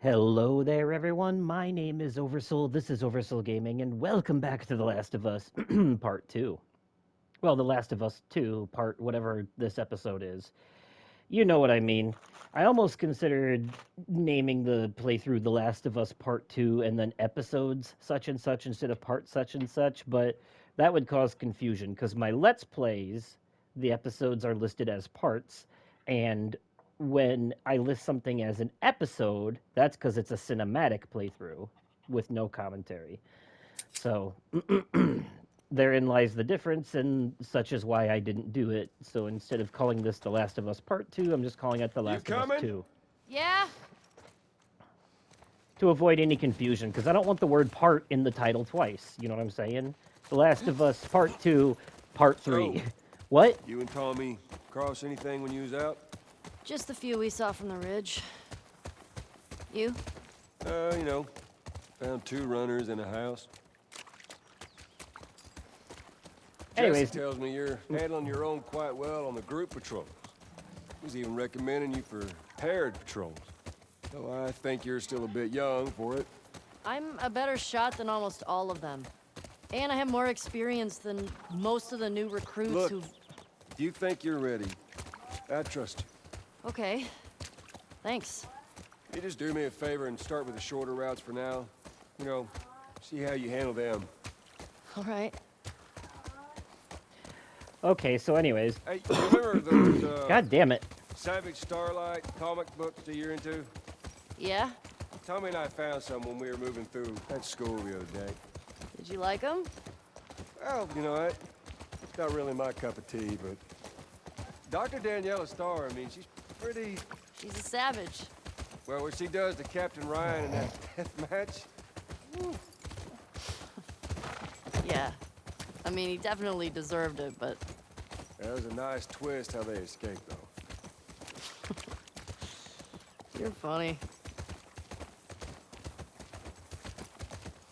Hello there, everyone. My name is Oversoul. This is Oversoul Gaming, and welcome back to The Last of Us Part 2. Well, The Last of Us 2, part whatever this episode is. You know what I mean. I almost considered naming the playthrough The Last of Us Part 2 and then episodes such and such instead of part such and such, but that would cause confusion because my Let's Plays, the episodes are listed as parts, and when I list something as an episode, that's because it's a cinematic playthrough with no commentary. So therein lies the difference, and such is why I didn't do it. So instead of calling this The Last of Us Part 2, I'm just calling it The You Last of Us coming? 2 Yeah? to avoid any confusion, because I don't want the word part in the title twice. You know what I'm saying? The Last of Us Part 2, Part 3. So, What? you and Tommy cross anything when you was out? Just the few we saw from the ridge. You? You know, found 2 runners in a house. Anyways. Jesse tells me you're handling your own quite well on the group patrols. He's even recommending you for paired patrols. Though I think you're still a bit young for it. I'm a better shot than almost all of them. And I have more experience than most of the new recruits Look, who've... if you think you're ready, I trust you. Okay. Thanks. You just do me a favor and start with the shorter routes for now. You know, see how you handle them. All right. Okay, so anyways. Hey, you remember those, God damn it. Savage Starlight comic books that you're into? Yeah? Tommy and I found some when we were moving through that school the other day. Did you like them? Well, you know what? It's not really my cup of tea, but... Dr. Daniela Starr, I mean, she's pretty... She's a savage. Well, what she does to Captain Ryan in that death match... Woo. Yeah. I mean, he definitely deserved it, but... That was a nice twist how they escaped, though. You're funny.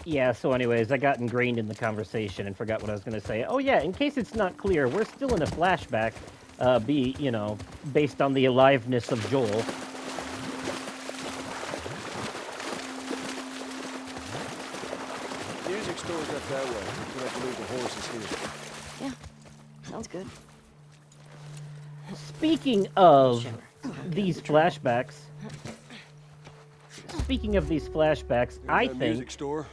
Yeah, so anyways, I got ingrained in the conversation and forgot what I was going to say. Oh yeah, in case it's not clear, we're still in a flashback, based on the aliveness of Joel. Music store's up that way. We'll have to leave the horses here. Yeah. Sounds good. Speaking of these flashbacks, I That think... music store.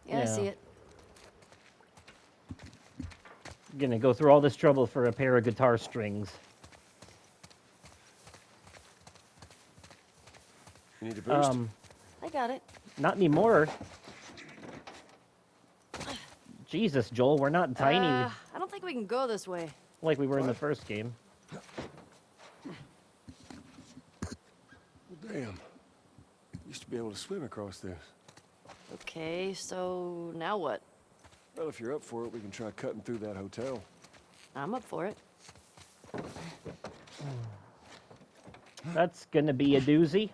Yeah, I Yeah. see it. Gonna go through all this trouble for a pair of guitar strings. You need a boost? I got it. Not anymore. Jesus, Joel, we're not tiny I don't think we can go this way. like we were in the first game. Well, damn. Used to be able to swim across this. Okay, so now what? Well, if you're up for it, we can try cutting through that hotel. I'm up for it. That's gonna be a doozy.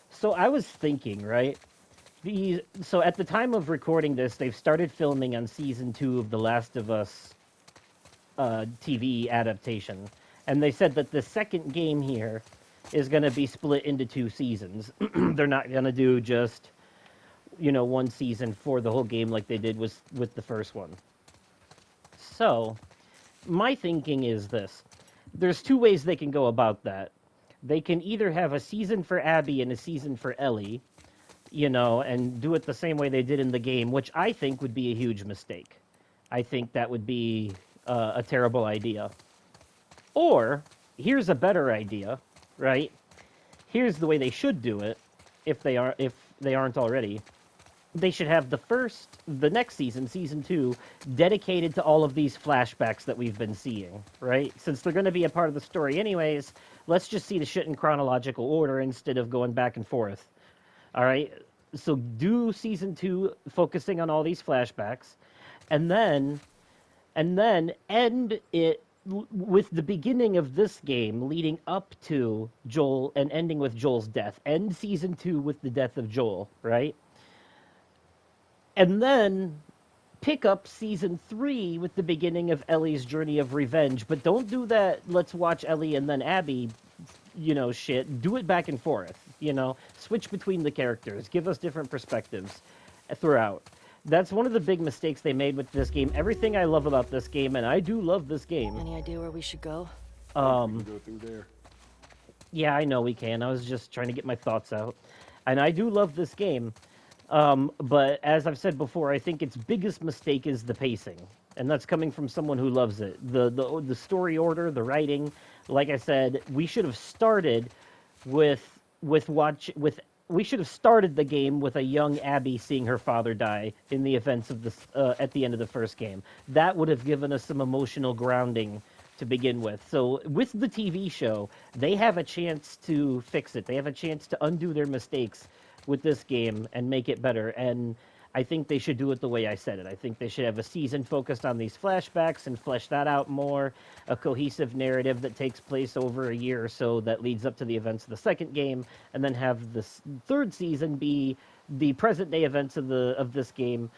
So I was thinking, right? So at the time of recording this, they've started filming on season 2 of The Last of Us TV adaptation, and they said that the second game here is gonna be split into 2 seasons. They're not gonna do just, one season for the whole game like they did with the first one. So my thinking is this: there's 2 ways they can go about that. They can either have a season for Abby and a season for Ellie, and do it the same way they did in the game, which I think would be a huge mistake. I think that would be a terrible idea. Or, here's a better idea, right? Here's the way they should do it, if they aren't already. They should have the next season, season 2, dedicated to all of these flashbacks that we've been seeing, right? Since they're going to be a part of the story anyways, let's just see the shit in chronological order instead of going back and forth. All right? So do season 2 focusing on all these flashbacks, and then end it with the beginning of this game leading up to Joel and ending with Joel's death. End season 2 with the death of Joel, right? And then pick up season 3 with the beginning of Ellie's journey of revenge. But don't do that, let's watch Ellie and then Abby, shit. Do it back and forth. You know, switch between the characters, give us different perspectives throughout. That's one of the big mistakes they made with this game. Everything I love about this game, and I do love this game. Any idea where we should go? We can go through there. Yeah, I know we can. I was just trying to get my thoughts out. And I do love this game. But as I've said before, I think its biggest mistake is the pacing. And that's coming from someone who loves it. The story order, the writing, like I said, we should have started with we should have started the game with a young Abby seeing her father die in the events of this at the end of the first game. That would have given us some emotional grounding to begin with. So with the TV show, they have a chance to fix it. They have a chance to undo their mistakes with this game and make it better. And I think they should do it the way I said it. I think they should have a season focused on these flashbacks and flesh that out more, a cohesive narrative that takes place over a year or so that leads up to the events of the second game, and then have this third season be the present day events of this game,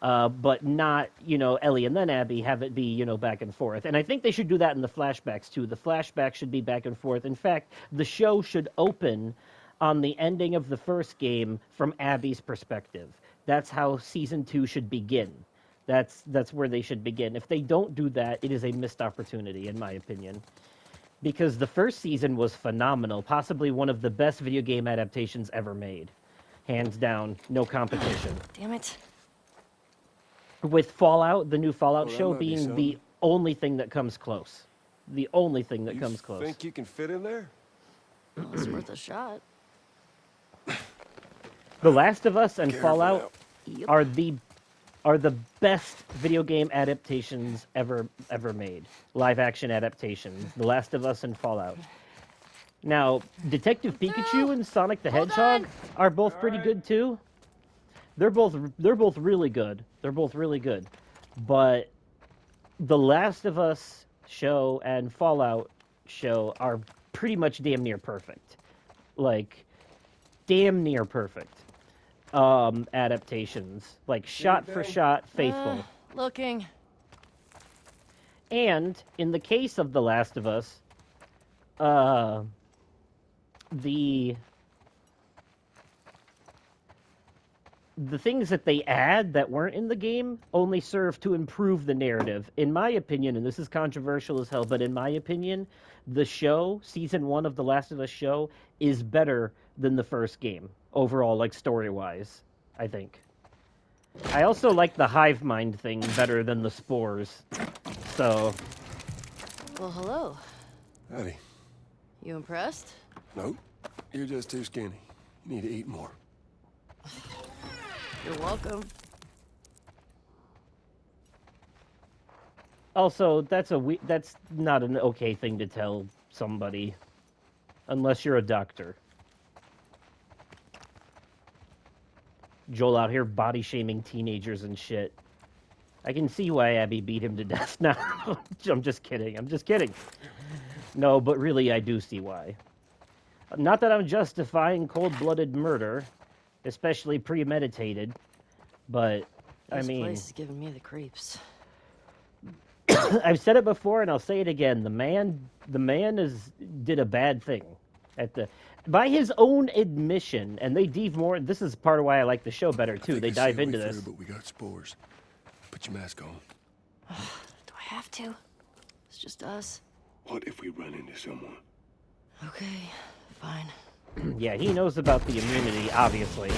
but not, Ellie and then Abby, have it be, back and forth. And I think they should do that in the flashbacks too. The flashbacks should be back and forth. In fact, the show should open on the ending of the first game from Abby's perspective. That's how season 2 should begin. That's where they should begin. If they don't do that, it is a missed opportunity, in my opinion. Because the first season was phenomenal, possibly one of the best video game adaptations ever made. Hands down, no competition. Damn it. With Fallout, the new Fallout Well, that show might be being something. the only thing that comes close. The only thing that comes close. Think you can fit in there? Well, it's worth a shot. The Last of Us and Careful Fallout Yep. are the best video game adaptations ever made. Live action adaptations. The Last of Us and Fallout. Now, Detective Pikachu and Sonic the Hold Hedgehog on. are both pretty good too. They're both really good. They're both really good. But The Last of Us show and Fallout show are pretty much damn near perfect. Like damn near perfect adaptations, like shot for shot faithful. Looking. And in the case of The Last of Us, the things that they add that weren't in the game only serve to improve the narrative. In my opinion, and this is controversial as hell, but in my opinion, the show, season 1 of The Last of Us show, is better than the first game overall, like story-wise, I think. I also like the hive mind thing better than the spores. So, Well, hello. Howdy. You impressed? Nope. You're just too skinny. You need to eat more. You're welcome. also, that's not an okay thing to tell somebody unless you're a doctor. Joel out here body shaming teenagers and shit. I can see why Abby beat him to death now. I'm just kidding. I'm just kidding. No, but really, I do see why. Not that I'm justifying cold-blooded murder, especially premeditated, but This I mean, place is giving me the creeps. I've said it before and I'll say it again. The man did a bad thing by his own admission, and they dive more. This is part of why I like the show better too. They dive into this. But we got spores. Put your mask on. Do I have to? It's just us. What if we run into someone? Okay, fine. Yeah, he knows about the immunity, obviously,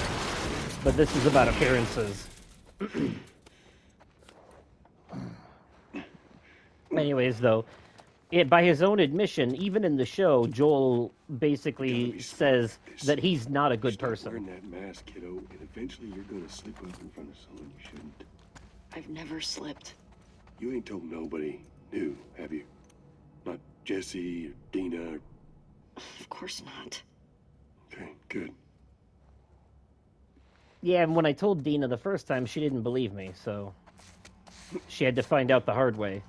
but this is about appearances. Anyways, though, by his own admission, even in the show, Joel basically says that he's not a good Start person. wearing that mask, kiddo, and eventually you're gonna slip up in front of someone you shouldn't. I've never slipped. You ain't told nobody new, have you? Not Jesse or Dina or... Of course not. Okay, good. Yeah, and when I told Dina the first time, she didn't believe me, so she had to find out the hard way.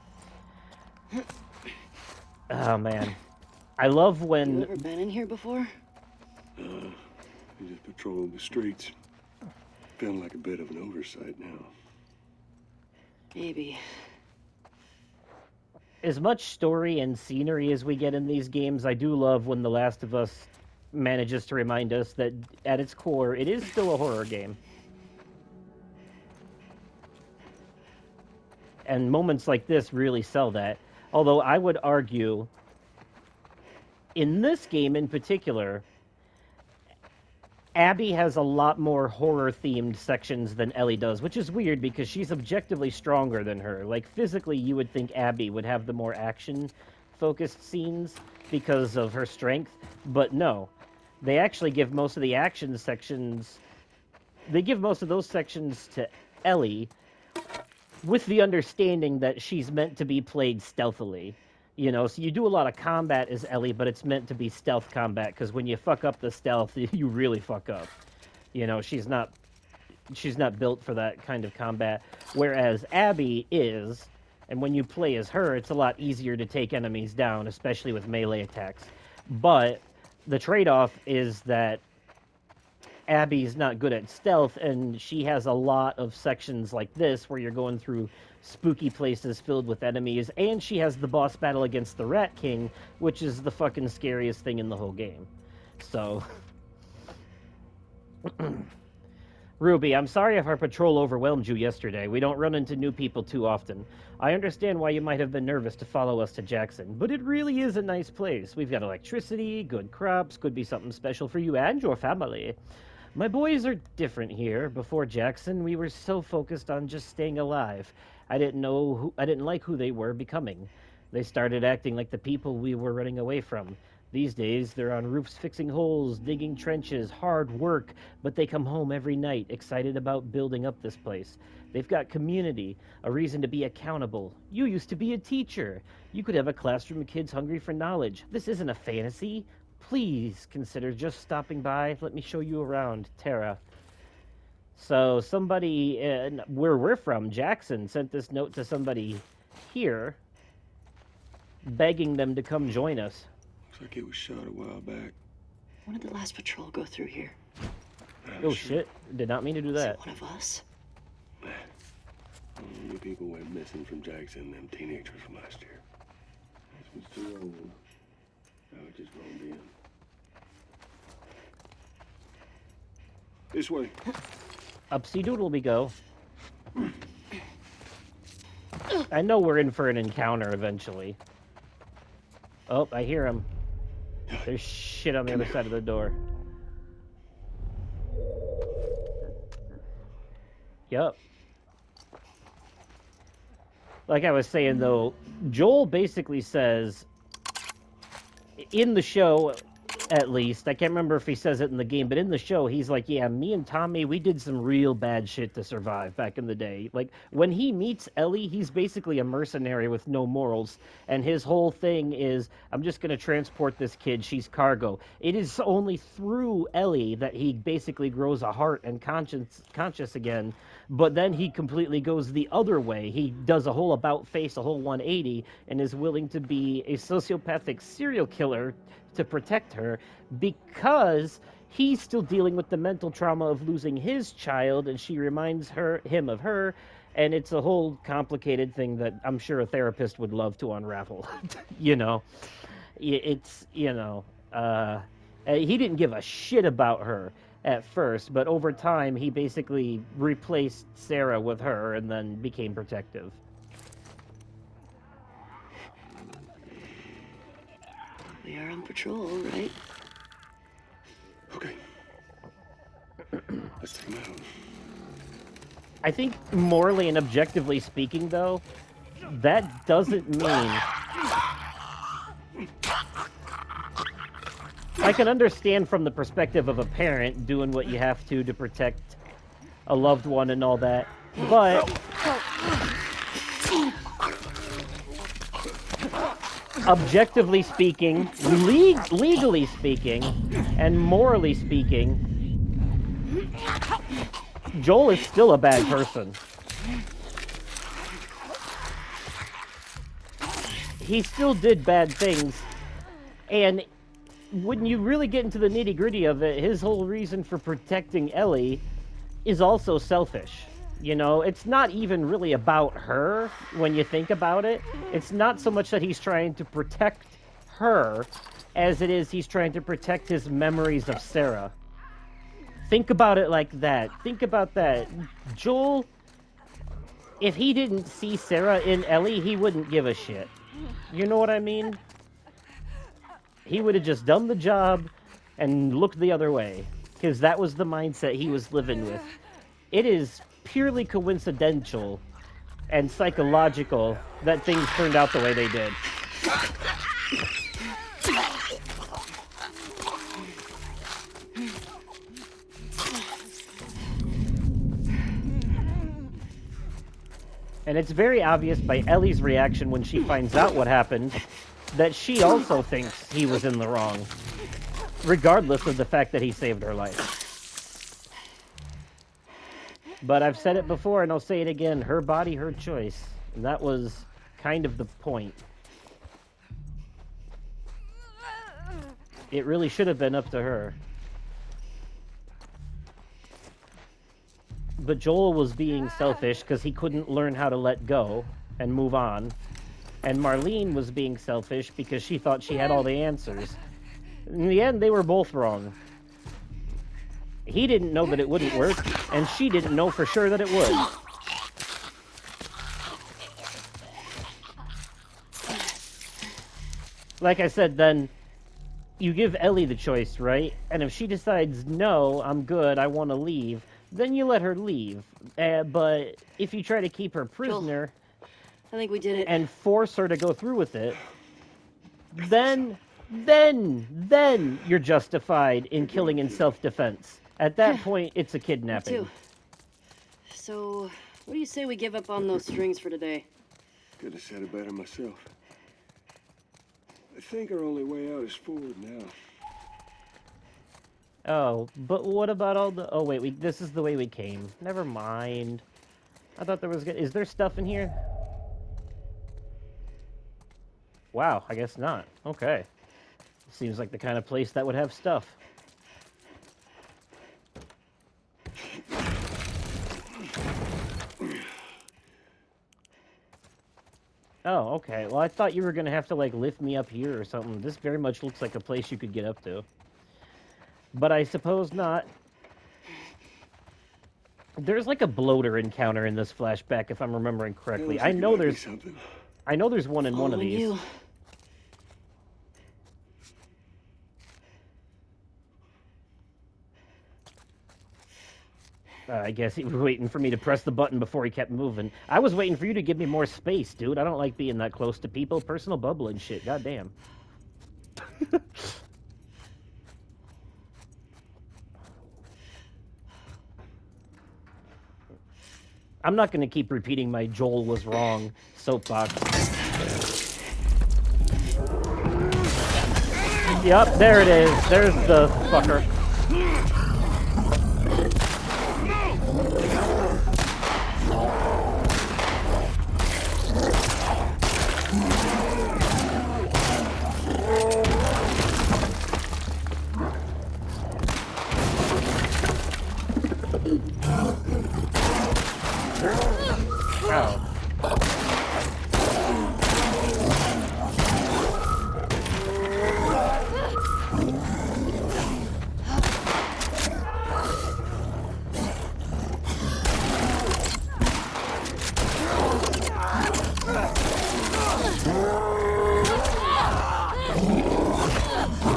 Oh, man. I love when... You ever been in here before? You just patrolling the streets. Feeling like a bit of an oversight now. Maybe. As much story and scenery as we get in these games, I do love when The Last of Us manages to remind us that at its core, it is still a horror game. And moments like this really sell that. Although I would argue, in this game in particular, Abby has a lot more horror-themed sections than Ellie does, which is weird because she's objectively stronger than her. Like, physically, you would think Abby would have the more action-focused scenes because of her strength, but no. They actually give most of the action sections... They give most of those sections to Ellie, with the understanding that she's meant to be played stealthily. You know, so you do a lot of combat as Ellie, but it's meant to be stealth combat, because when you fuck up the stealth, you really fuck up. You know, she's not built for that kind of combat, whereas Abby is, and when you play as her, it's a lot easier to take enemies down, especially with melee attacks. But the trade-off is that Abby's not good at stealth, and she has a lot of sections like this where you're going through spooky places filled with enemies, and she has the boss battle against the Rat King, which is the fucking scariest thing in the whole game. So... Ruby, I'm sorry if our patrol overwhelmed you yesterday. We don't run into new people too often. I understand why you might have been nervous to follow us to Jackson, but it really is a nice place. We've got electricity, good crops, could be something special for you and your family. My boys are different here. Before Jackson, we were so focused on just staying alive. I didn't like who they were becoming. They started acting like the people we were running away from. These days, they're on roofs fixing holes, digging trenches, hard work, but they come home every night excited about building up this place. They've got community, a reason to be accountable. You used to be a teacher. You could have a classroom of kids hungry for knowledge. This isn't a fantasy. Please consider just stopping by. Let me show you around, Tara. So somebody where we're from, Jackson, sent this note to somebody here, begging them to come join us. Looks like it was shot a while back. When did the last patrol go through here? Oh shit, did not mean to do Was that. it one of us? The people went missing from Jackson, them teenagers from last year. This was too old. I was just rolled in. This way. Upsy doodle we go. I know we're in for an encounter eventually. Oh, I hear him. There's shit on the other side of the door. Yup. Like I was saying, though, Joel basically says, in the show, at least, I can't remember if he says it in the game, but in the show, he's like, yeah, me and Tommy, we did some real bad shit to survive back in the day. Like, when he meets Ellie, he's basically a mercenary with no morals, and his whole thing is, I'm just going to transport this kid, she's cargo. It is only through Ellie that he basically grows a heart and conscious again, but then he completely goes the other way. He does a whole about-face, a whole 180, and is willing to be a sociopathic serial killer to protect her because he's still dealing with the mental trauma of losing his child, and she reminds him of her, and it's a whole complicated thing that I'm sure a therapist would love to unravel. You know, it's, you know, he didn't give a shit about her at first, but over time he basically replaced Sarah with her and then became protective. We are on patrol, right? Okay. Let's take him out. I think morally and objectively speaking, though, that doesn't mean... I can understand from the perspective of a parent doing what you have to protect a loved one and all that, but... objectively speaking, legally speaking, and morally speaking, Joel is still a bad person. He still did bad things, and when you really get into the nitty-gritty of it, his whole reason for protecting Ellie is also selfish. You know, it's not even really about her when you think about it. It's not so much that he's trying to protect her. as it is he's trying to protect his memories of Sarah. Think about it like that. Think about that. Joel, if he didn't see Sarah in Ellie, he wouldn't give a shit. You know what I mean? He would have just done the job and looked the other way, because that was the mindset he was living with. It is purely coincidental and psychological that things turned out the way they did. And it's very obvious by Ellie's reaction when she finds out what happened that she also thinks he was in the wrong, regardless of the fact that he saved her life. But I've said it before and I'll say it again, her body, her choice. And that was kind of the point. It really should have been up to her. But Joel was being selfish because he couldn't learn how to let go and move on. And Marlene was being selfish because she thought she had all the answers. In the end, they were both wrong. He didn't know that it wouldn't work, and she didn't know for sure that it would. Like I said, then, you give Ellie the choice, right? And if she decides, no, I'm good, I want to leave, then you let her leave. But if you try to keep her prisoner... I think we did it. And force her to go through with it, then you're justified in killing in self-defense. At that point, it's a kidnapping. Me too. So, what do you say we give up on those strings for today? Could have said it better myself. I think our only way out is forward now. Oh, but what about all the... Oh, wait, this is the way we came. Never mind. I thought there was... Is there stuff in here? Wow, I guess not. Okay. Seems like the kind of place that would have stuff. Oh, okay. Well, I thought you were going to have to, like, lift me up here or something. This very much looks like a place you could get up to. But I suppose not. There's, like, a bloater encounter in this flashback, if I'm remembering correctly. I know there's one in one of these. You. I guess he was waiting for me to press the button before he kept moving. I was waiting for you to give me more space, dude. I don't like being that close to people. Personal bubble and shit. Goddamn. I'm not going to keep repeating my Joel was wrong soapbox. Yup, there it is. There's the fucker.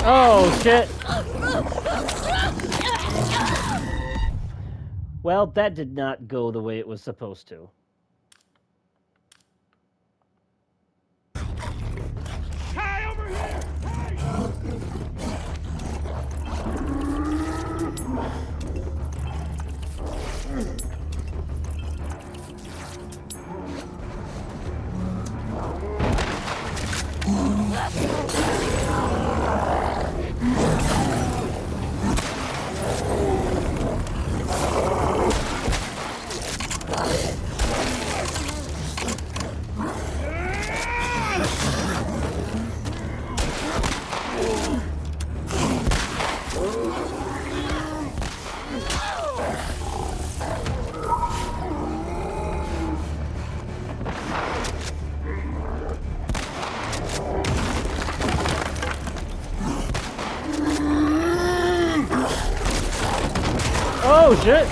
Oh, shit. Well, that did not go the way it was supposed to. Hey, over here! Oh, shit!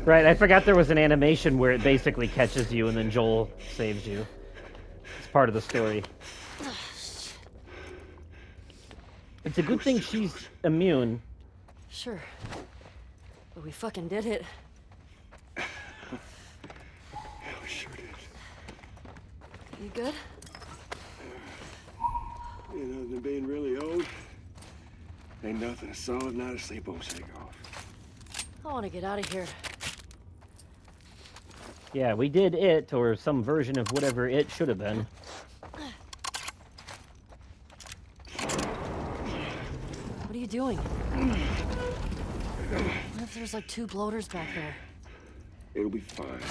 Right, I forgot there was an animation where it basically catches you and then Joel saves you. It's part of the story. It's a good thing she's immune. Sure. But we fucking did it. Yeah, we sure did. You good? You know, than being really old. Ain't nothing a solid night of sleep won't shake off. I want to get out of here. Yeah, we did it, or some version of whatever it should have been. What are you doing? What if there's like 2 bloaters back there? It'll be fine.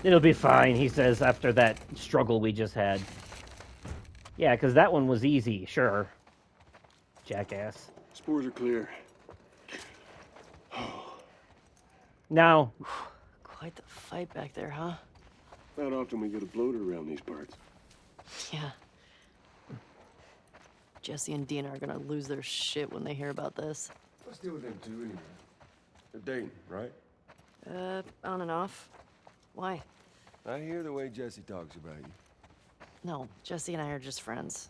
It'll be fine, he says, after that struggle we just had. Yeah, because that one was easy, sure. Jackass. Spores are clear. Now, Quite the fight back there, huh? Not often we get a bloater around these parts. Yeah. Jesse and Dina are gonna lose their shit when they hear about this. Let's deal with them two anyway. They're dating, right? On and off. Why? I hear the way Jesse talks about you. No, Jesse and I are just friends.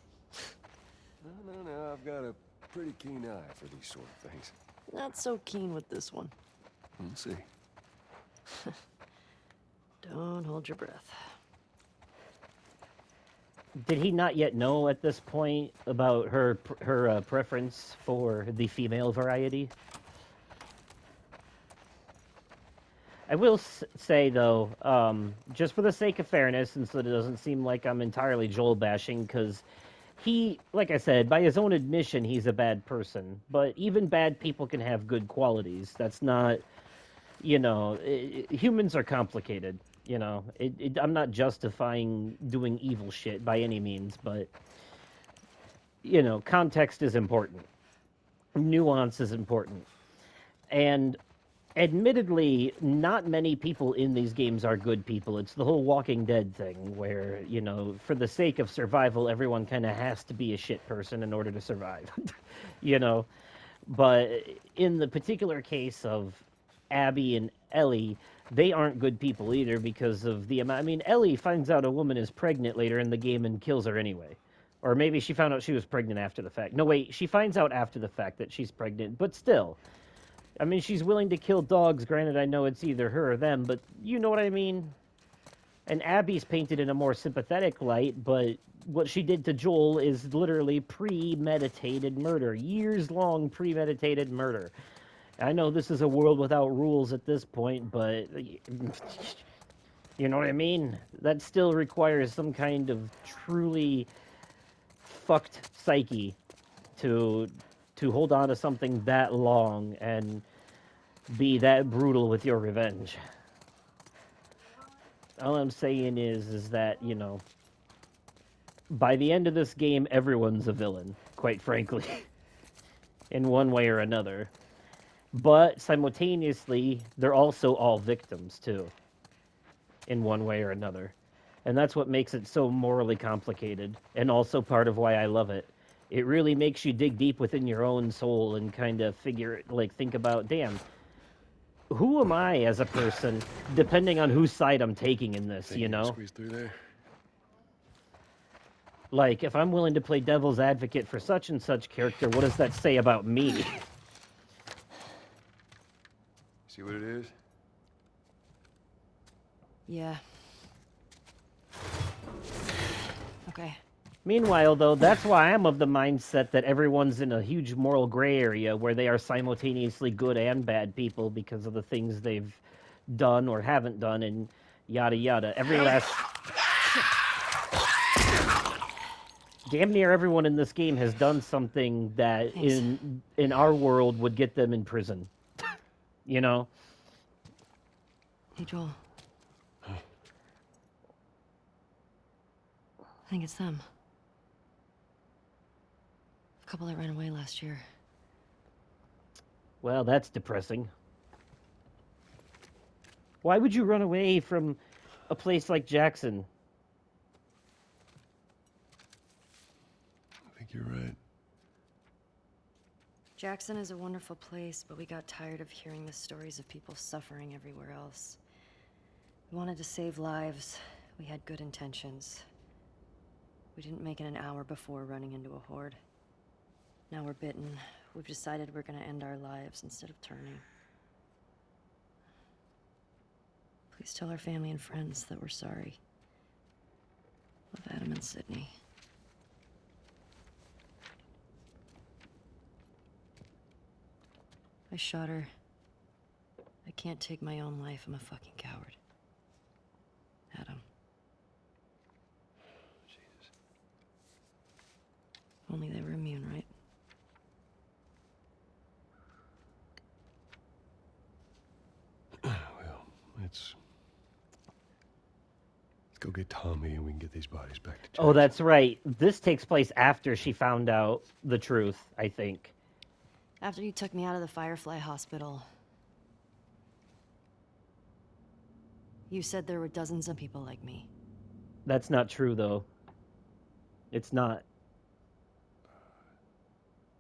No, I've got a pretty keen eye for these sort of things. Not so keen with this one. We'll see. Don't hold your breath. did he not yet know at this point about her preference for the female variety? I will say, though, just for the sake of fairness, and so that it doesn't seem like I'm entirely Joel bashing, because he, like I said, by his own admission, he's a bad person. But even bad people can have good qualities. That's not, humans are complicated. I'm not justifying doing evil shit by any means, but, context is important. Nuance is important. And admittedly, not many people in these games are good people. It's the whole Walking Dead thing where, for the sake of survival, everyone kind of has to be a shit person in order to survive, But in the particular case of Abby and Ellie, they aren't good people either because of the amount. I mean, Ellie finds out a woman is pregnant later in the game and kills her anyway. Or maybe she found out she was pregnant after the fact. No, wait, she finds out after the fact that she's pregnant, but still. I mean, she's willing to kill dogs. Granted, I know it's either her or them, but you know what I mean? And Abby's painted in a more sympathetic light, but what she did to Joel is literally premeditated murder. Years-long premeditated murder. I know this is a world without rules at this point, but you know what I mean? That still requires some kind of truly fucked psyche to hold on to something that long and be that brutal with your revenge. All I'm saying is that, by the end of this game, everyone's a villain, quite frankly, in one way or another. But simultaneously, they're also all victims, too, in one way or another. And that's what makes it so morally complicated, and also part of why I love it. It really makes you dig deep within your own soul and kind of think about, damn, who am I as a person, depending on whose side I'm taking in this, Squeeze through there. Like, if I'm willing to play devil's advocate for such and such character, what does that say about me? See what it is? Yeah. Okay. Meanwhile, though, that's why I'm of the mindset that everyone's in a huge moral gray area where they are simultaneously good and bad people because of the things they've done or haven't done and yada yada. Damn near everyone in this game has done something that in our world would get them in prison. Hey, Joel. I think it's them. The couple that ran away last year. Well, that's depressing. Why would you run away from a place like Jackson? I think you're right. Jackson is a wonderful place, but we got tired of hearing the stories of people suffering everywhere else. We wanted to save lives. We had good intentions. We didn't make it an hour before running into a horde. Now we're bitten. We've decided we're gonna end our lives instead of turning. Please tell our family and friends that we're sorry. Love, Adam and Sydney. I shot her. I can't take my own life. I'm a fucking coward. Adam. Jesus. Only they were immune, right? Well, let's go get Tommy and we can get these bodies back to Jackson. Oh, that's right. This takes place after she found out the truth, I think. After you took me out of the Firefly Hospital, you said there were dozens of people like me. That's not true, though. It's not.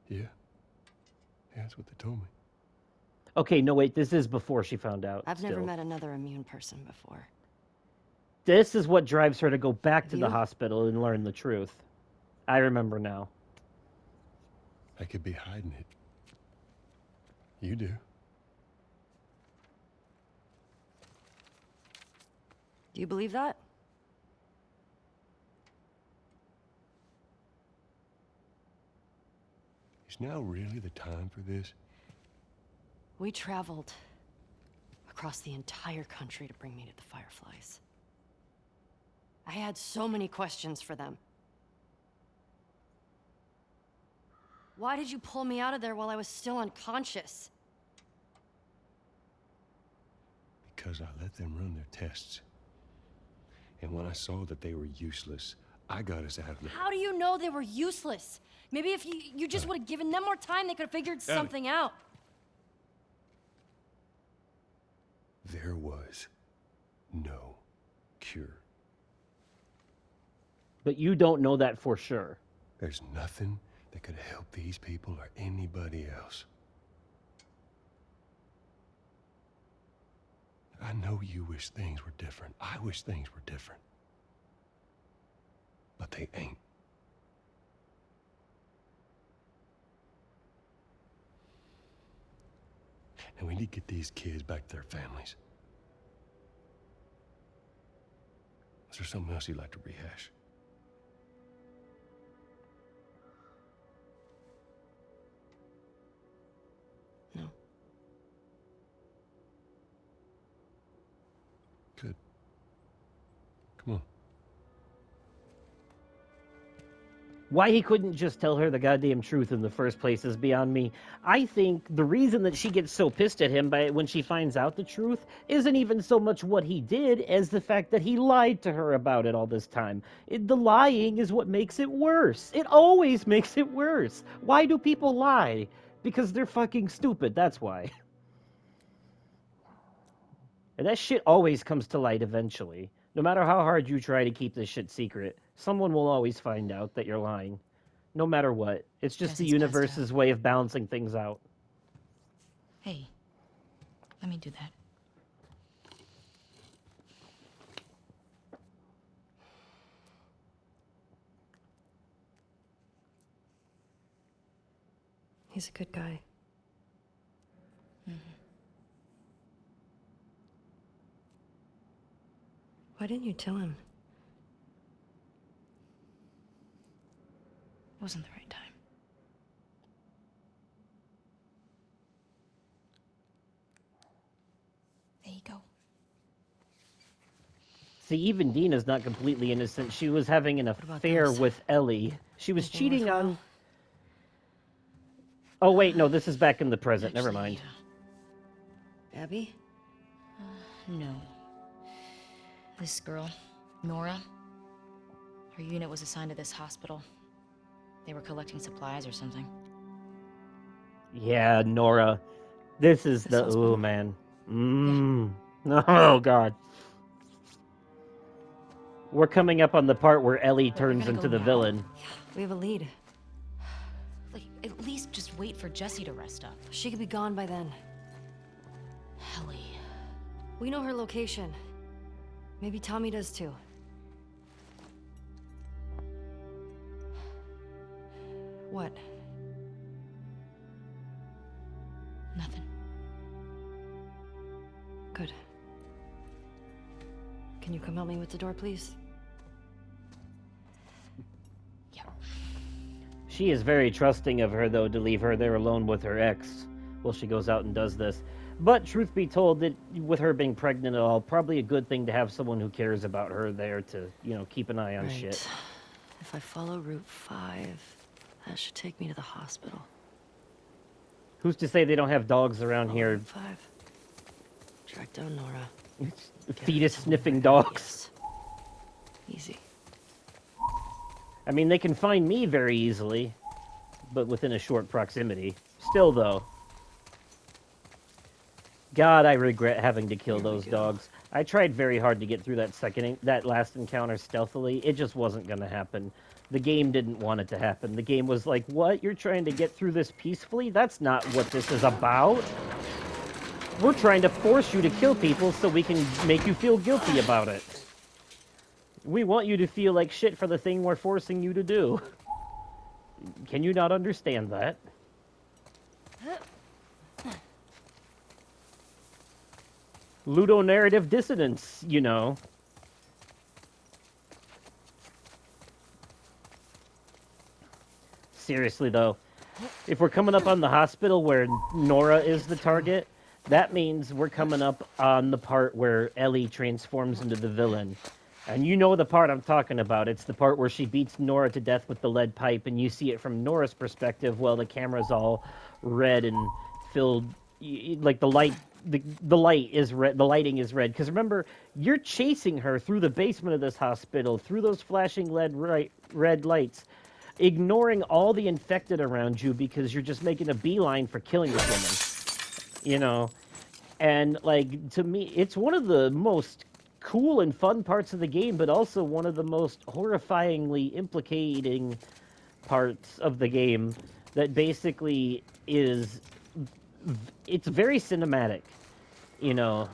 Yeah. Yeah, that's what they told me. Okay, no, wait. This is before she found out. I've never still. met another immune person before. This is what drives her to go back Have to the you? hospital and learn the truth. I remember now. I could be hiding it. You do. Do you believe that? Is now really the time for this? We traveled across the entire country to bring me to the Fireflies. I had so many questions for them. Why did you pull me out of there while I was still unconscious? Because I let them run their tests. And when I saw that they were useless, I got us out of there. How do you know they were useless? Maybe if you just would have given them more time, they could have figured something out. There was no cure. But you don't know that for sure. There's nothing that could help these people or anybody else. I know you wish things were different. I wish things were different. But they ain't. And we need to get these kids back to their families. Is there something else you'd like to rehash? No. Good. Come on. Why he couldn't just tell her the goddamn truth in the first place is beyond me. I think the reason that she gets so pissed at him when she finds out the truth isn't even so much what he did as the fact that he lied to her about it all this time. The lying is what makes it worse. It always makes it worse. Why do people lie? Because they're fucking stupid, that's why. And that shit always comes to light eventually. No matter how hard you try to keep this shit secret, someone will always find out that you're lying. No matter what. It's just Guess the it's passed universe's way of balancing things out. Hey, let me do that. He's a good guy. Why didn't you tell him? Wasn't the right time. There you go. See, even Dina's not completely innocent. She was having an about affair this? with Ellie. She was Anything cheating worthwhile? on... Oh, wait, no, this is back in the present. Never Actually, mind. Abby? No. This girl, Nora, her unit was assigned to this hospital. They were collecting supplies or something. Yeah, Nora. This is This the... hospital? Ooh, man. Mmm. Oh, God. We're coming up on the part where Ellie But you're turns gonna into go the now? villain. We have a lead. Like, at least just wait for Jessie to rest up. She could be gone by then. Ellie. We know her location. Maybe Tommy does too. What? Nothing. Good. Can you come help me with the door, please? Yeah. She is very trusting of her, though, to leave her there alone with her ex while she goes out and does this. But truth be told, that with her being pregnant and all, probably a good thing to have someone who cares about her there to, keep an eye on shit. If I follow Route 5, that should take me to the hospital. Who's to say they don't have dogs around Follow here? Route 5. Track down Nora. Get her Fetus to sniffing right dogs. Yes. Easy. I mean, they can find me very easily, but within a short proximity. Still, though. God, I regret having to kill Here we those go. dogs. I tried very hard to get through that last encounter stealthily. It just wasn't going to happen. The game didn't want it to happen. The game was like, what? You're trying to get through this peacefully? That's not what this is about. We're trying to force you to kill people so we can make you feel guilty about it. We want you to feel like shit for the thing we're forcing you to do. Can you not understand that? Ludonarrative dissonance, you know. Seriously, though, if we're coming up on the hospital where Nora is the target, that means we're coming up on the part where Ellie transforms into the villain. And you know the part I'm talking about. It's the part where she beats Nora to death with the lead pipe, and you see it from Nora's perspective while the camera's all red and filled, like the light is red, the lighting is red. Because remember, you're chasing her through the basement of this hospital, through those flashing red lights, ignoring all the infected around you because you're just making a beeline for killing this woman. You know? And, like, to me, it's one of the most cool and fun parts of the game, but also one of the most horrifyingly implicating parts of the game that basically is... It's very cinematic, you know,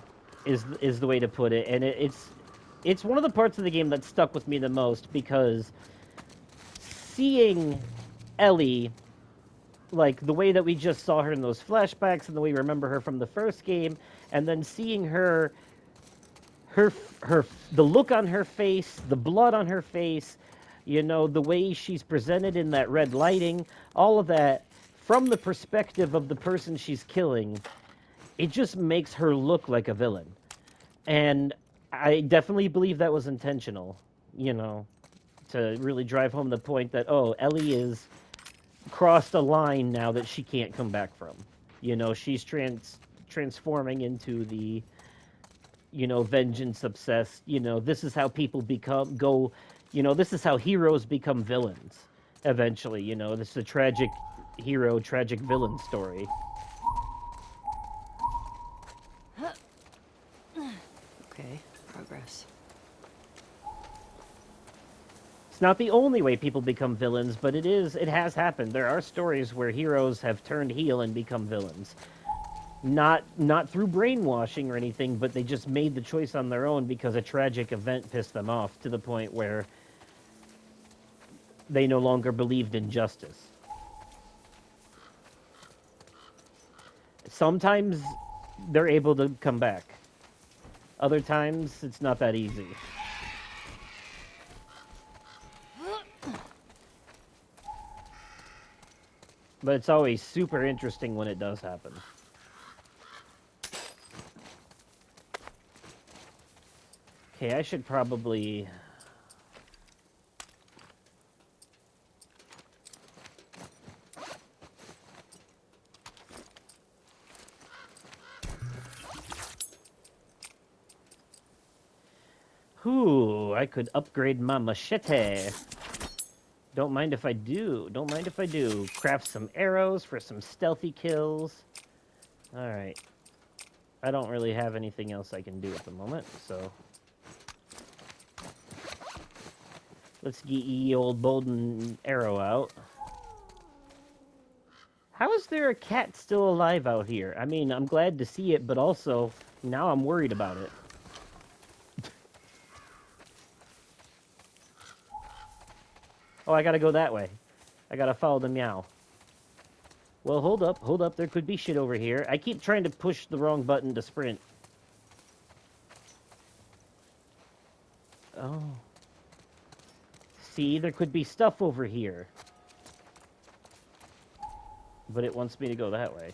is the way to put it. And it's one of the parts of the game that stuck with me the most because seeing Ellie, like the way that we just saw her in those flashbacks and the way we remember her from the first game, and then seeing her the look on her face, the blood on her face, you know, the way she's presented in that red lighting, all of that from the perspective of the person she's killing, it just makes her look like a villain. And I definitely believe that was intentional, you know, to really drive home the point that, oh, Ellie is crossed a line now that she can't come back from. You know, she's transforming into the, you know, vengeance obsessed. You know, this is how people this is how heroes become villains eventually. You know, this is a tragic hero, tragic villain story. Okay, progress. It's not the only way people become villains, but it has happened. There are stories where heroes have turned heel and become villains. Not through brainwashing or anything, but they just made the choice on their own because a tragic event pissed them off to the point where they no longer believed in justice. Sometimes they're able to come back. Other times, it's not that easy. But it's always super interesting when it does happen. Okay, I should probably... Ooh, I could upgrade my machete. Don't mind if I do. Don't mind if I do. Craft some arrows for some stealthy kills. Alright. I don't really have anything else I can do at the moment, so... Let's get ye old Bolden arrow out. How is there a cat still alive out here? I mean, I'm glad to see it, but also, now I'm worried about it. Oh, I gotta go that way. I gotta follow the meow. Well, hold up. There could be shit over here. I keep trying to push the wrong button to sprint. Oh. See, there could be stuff over here. But it wants me to go that way.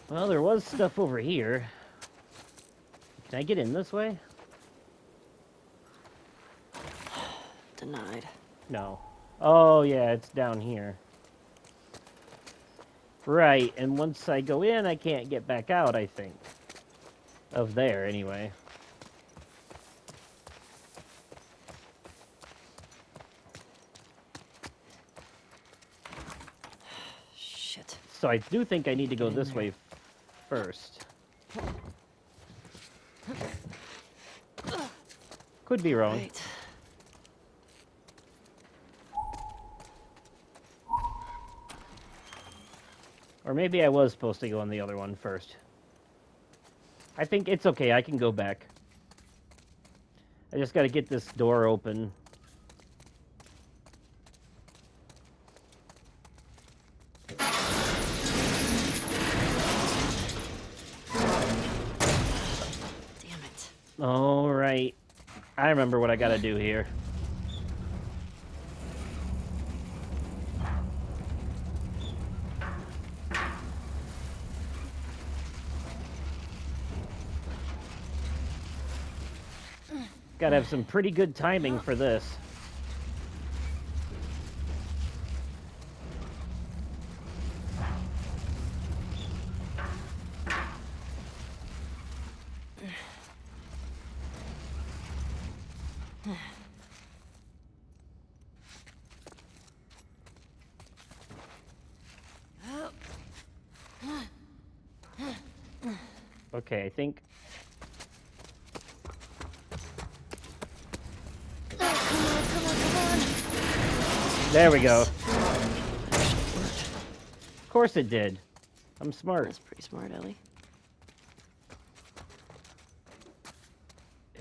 Well, there was stuff over here. Can I get in this way? Denied. No. Oh, yeah, it's down here. Right, and once I go in, I can't get back out, I think. Of there, anyway. Shit. So I do think I need to go Get in this there. way first. Could be wrong. Right. Or maybe I was supposed to go on the other one first. I think it's okay, I can go back. I just gotta get this door open. Damn it. Alright. I remember what I gotta do here. Gotta have some pretty good timing for this. Okay, I think... There we go. Of course it did. I'm smart. That's pretty smart, Ellie.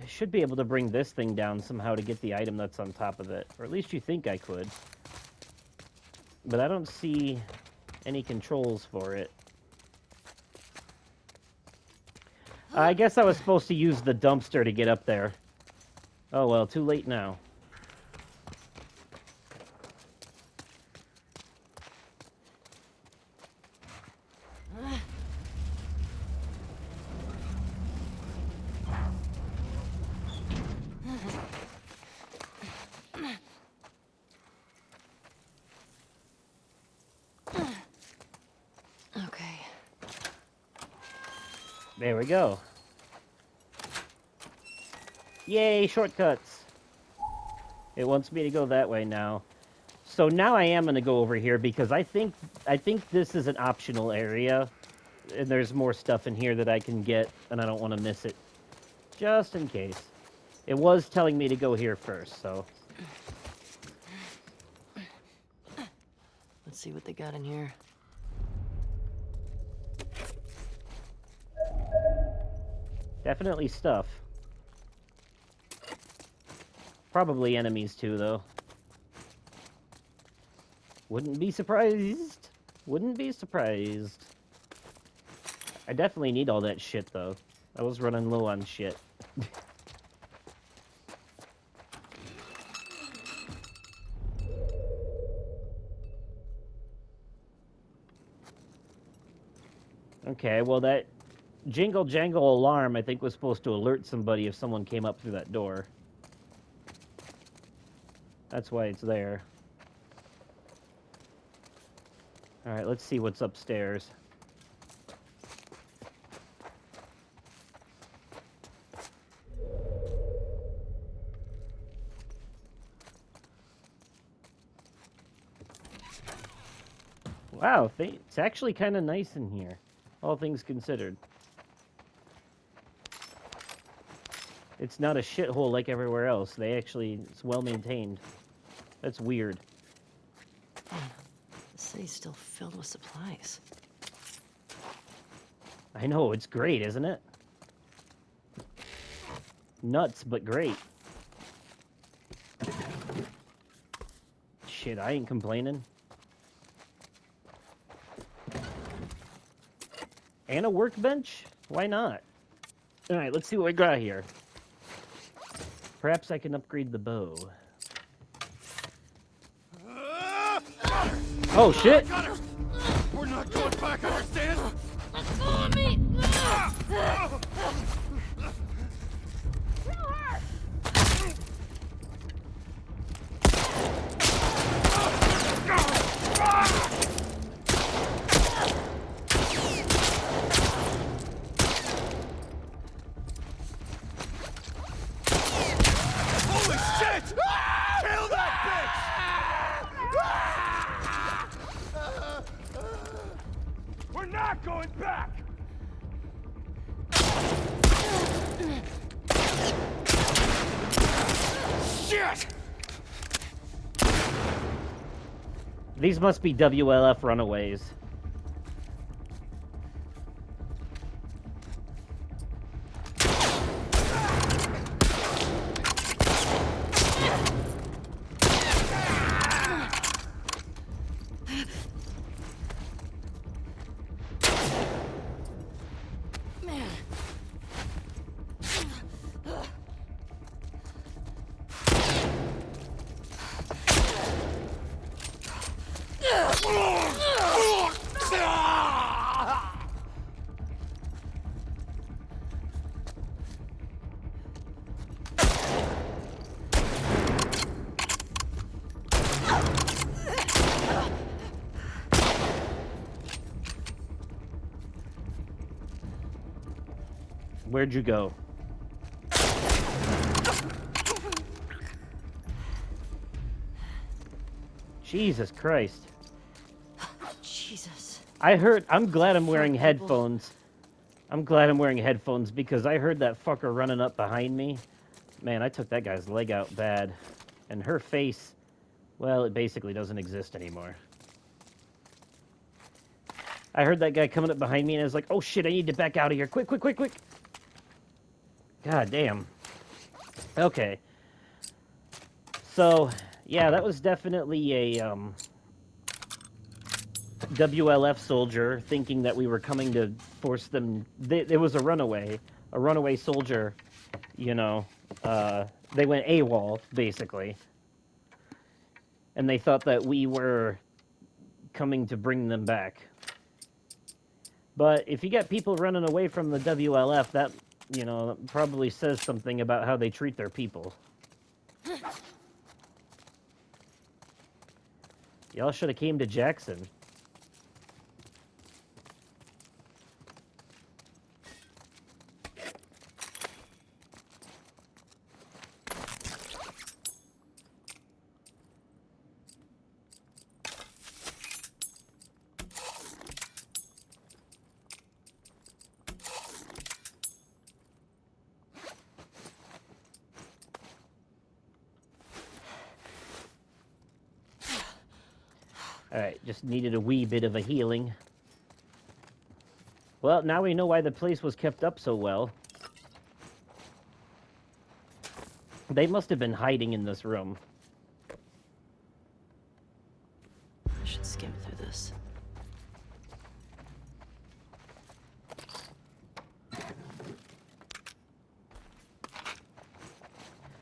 I should be able to bring this thing down somehow to get the item that's on top of it. Or at least you think I could. But I don't see any controls for it. I guess I was supposed to use the dumpster to get up there. Oh well, too late now. Okay. There we go. Yay, shortcuts! It wants me to go that way now. So now I am going to go over here because I think this is an optional area. And there's more stuff in here that I can get, and I don't want to miss it. Just in case. It was telling me to go here first, so... Let's see what they got in here. Definitely stuff. Probably enemies too, though. Wouldn't be surprised. Wouldn't be surprised. I definitely need all that shit, though. I was running low on shit. Okay, well that jingle jangle alarm I think was supposed to alert somebody if someone came up through that door. That's why it's there. Alright, let's see what's upstairs. Wow, it's actually kind of nice in here, all things considered. It's not a shithole like everywhere else. It's well maintained. That's weird. The city's still filled with supplies. I know, it's great, isn't it? Nuts, but great. Shit, I ain't complaining. And a workbench? Why not? Alright, let's see what we got here. Perhaps I can upgrade the bow. Oh, shit! We're not going back, understand? Follow me! Holy shit! Kill that bitch! We're not going back! Shit! These must be WLF runaways. Where'd you go? Jesus Christ. Jesus. I'm glad I'm wearing people. headphones. I'm glad I'm wearing headphones because I heard that fucker running up behind me. Man, I took that guy's leg out bad. And her face, well, it basically doesn't exist anymore. I heard that guy coming up behind me and I was like, oh shit, I need to back out of here. Quick, quick, quick, quick. God damn. Okay. So, yeah, that was definitely a, WLF soldier thinking that we were coming to force them. It was a runaway soldier, you know. They went AWOL, basically. And they thought that we were coming to bring them back. But if you got people running away from the WLF, that, you know, probably says something about how they treat their people. Y'all should have came to Jackson. Alright, just needed a wee bit of a healing. Well, now we know why the place was kept up so well. They must have been hiding in this room. I should skim through this.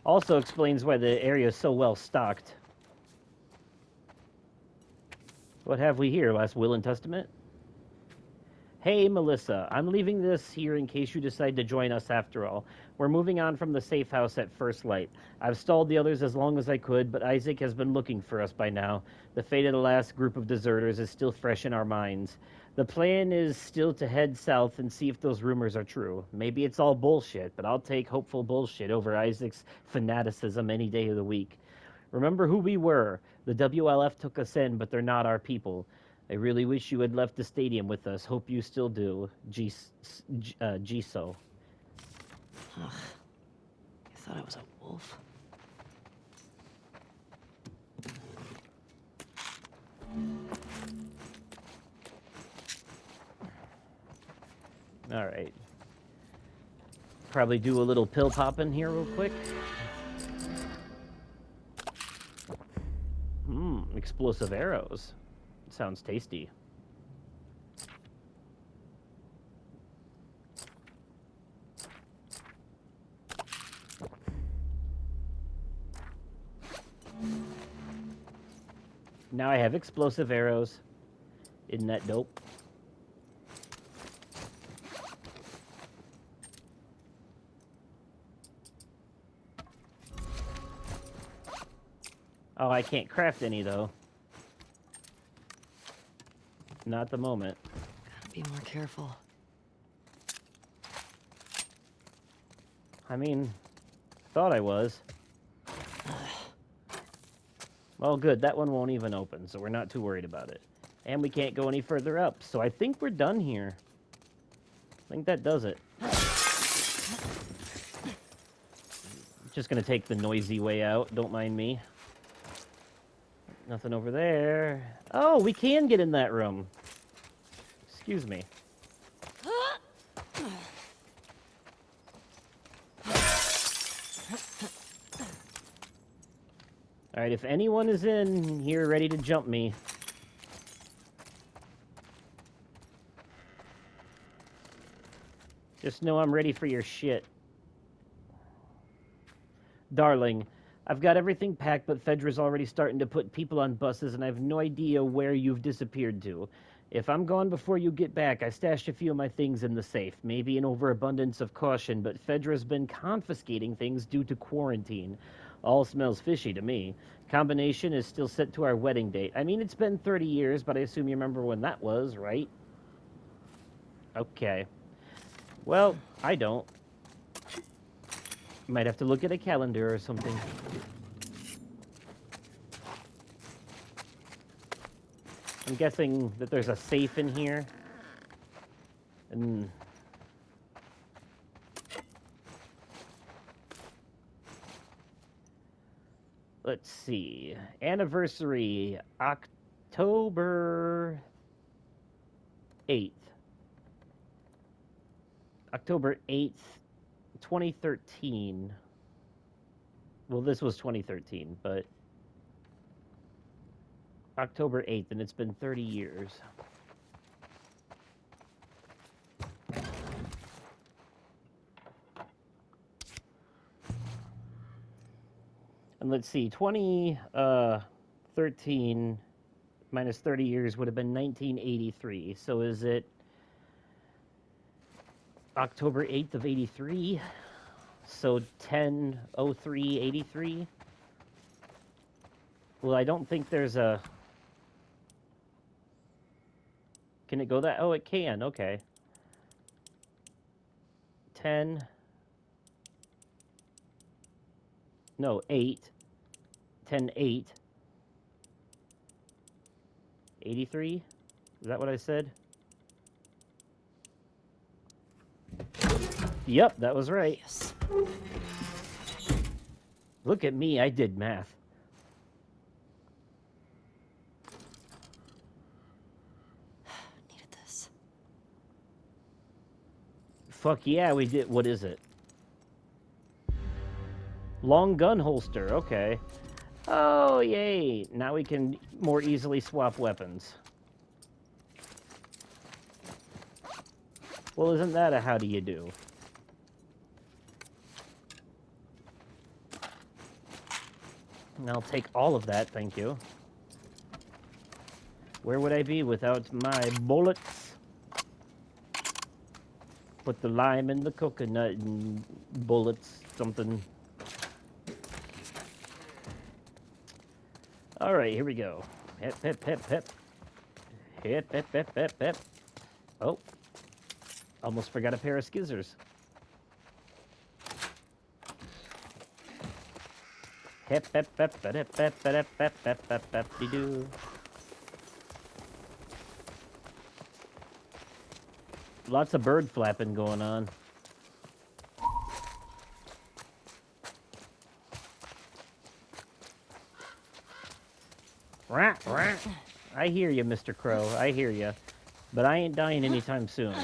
Also explains why the area is so well stocked. What have we here? Last will and testament? Hey, Melissa, I'm leaving this here in case you decide to join us after all. We're moving on from the safe house at first light. I've stalled the others as long as I could, but Isaac has been looking for us by now. The fate of the last group of deserters is still fresh in our minds. The plan is still to head south and see if those rumors are true. Maybe it's all bullshit, but I'll take hopeful bullshit over Isaac's fanaticism any day of the week. Remember who we were. The WLF took us in, but they're not our people. I really wish you had left the stadium with us. Hope you still do. Jiso. Ugh. I thought I was a wolf. Alright. Probably do a little pill popping here real quick. Explosive arrows. Sounds tasty. Now I have explosive arrows. Isn't that dope? Oh, I can't craft any, though. Not at the moment. Gotta be more careful. I mean, thought I was. Well, good. That one won't even open, so we're not too worried about it. And we can't go any further up, so I think we're done here. I think that does it. Just gonna take the noisy way out. Don't mind me. Nothing over there. Oh, we can get in that room. Excuse me. Alright, if anyone is in here ready to jump me. Just know I'm ready for your shit. Darling, I've got everything packed, but Fedra's already starting to put people on buses, and I have no idea where you've disappeared to. If I'm gone before you get back, I stashed a few of my things in the safe. Maybe an overabundance of caution, but Fedra's been confiscating things due to quarantine. All smells fishy to me. Combination is still set to our wedding date. I mean, it's been 30 years, but I assume you remember when that was, right? Okay. Well, I don't. Might have to look at a calendar or something. I'm guessing that there's a safe in here. And let's see. Anniversary, October 8th. October 8th, 2013. Well, this was 2013, but October 8th, and it's been 30 years. And let's see, 2013 minus 30 years would have been 1983. So is it October 8th of 83? So 10/03/83? Well, I don't think there's a... Can it go that? Oh, it can. Okay. 10... No, 8. 10/8. 83? Is that what I said? Yep, that was right. Yes. Look at me, I did math. Needed this. Fuck yeah, we did. What is it? Long gun holster, okay. Oh, yay. Now we can more easily swap weapons. Well, isn't that a how do you do? And I'll take all of that, thank you. Where would I be without my bullets? Put the lime in the coconut and bullets, something. Alright, here we go. Hep, hep, hep, hep. Hep, hep, hep, hep, hep. Oh. Almost forgot a pair of skizzers. Hep, hep, hep, hep, hep, hep, hep, hep, hep, hep, hep, hep, doo. Lots of bird flapping going on. Rat, rat. I hear you, Mr. Crow. I hear you. But I ain't dying anytime soon.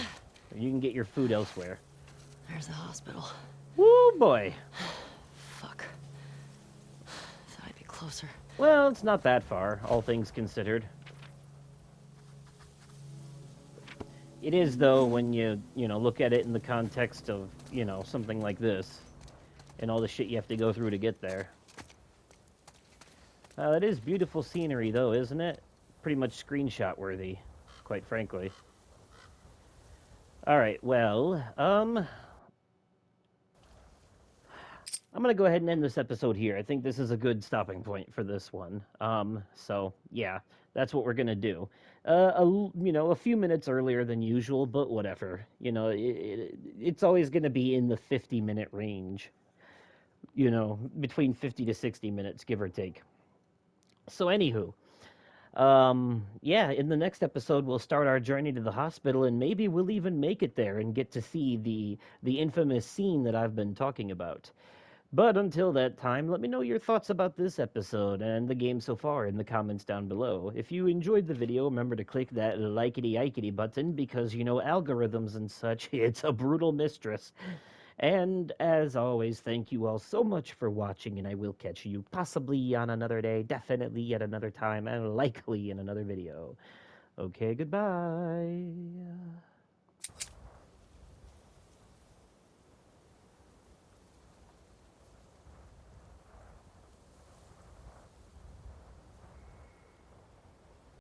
You can get your food elsewhere. There's the hospital. Woo, boy. Fuck. Thought I'd be closer. Well, it's not that far, all things considered. It is, though, when you know, look at it in the context of, you know, something like this. And all the shit you have to go through to get there. It is beautiful scenery, though, isn't it? Pretty much screenshot worthy, quite frankly. Alright, well, I'm gonna go ahead and end this episode here. I think this is a good stopping point for this one. So, yeah, that's what we're gonna do. You know, a few minutes earlier than usual, but whatever. You know, it's always gonna be in the 50-minute range. You know, between 50 to 60 minutes, give or take. So, anywho, yeah, in the next episode, we'll start our journey to the hospital, and maybe we'll even make it there and get to see the infamous scene that I've been talking about. But until that time, let me know your thoughts about this episode and the game so far in the comments down below. If you enjoyed the video, remember to click that likety-ikety button because, you know, algorithms and such, it's a brutal mistress. And as always, thank you all so much for watching, and I will catch you possibly on another day, definitely at another time, and likely in another video. Okay, goodbye.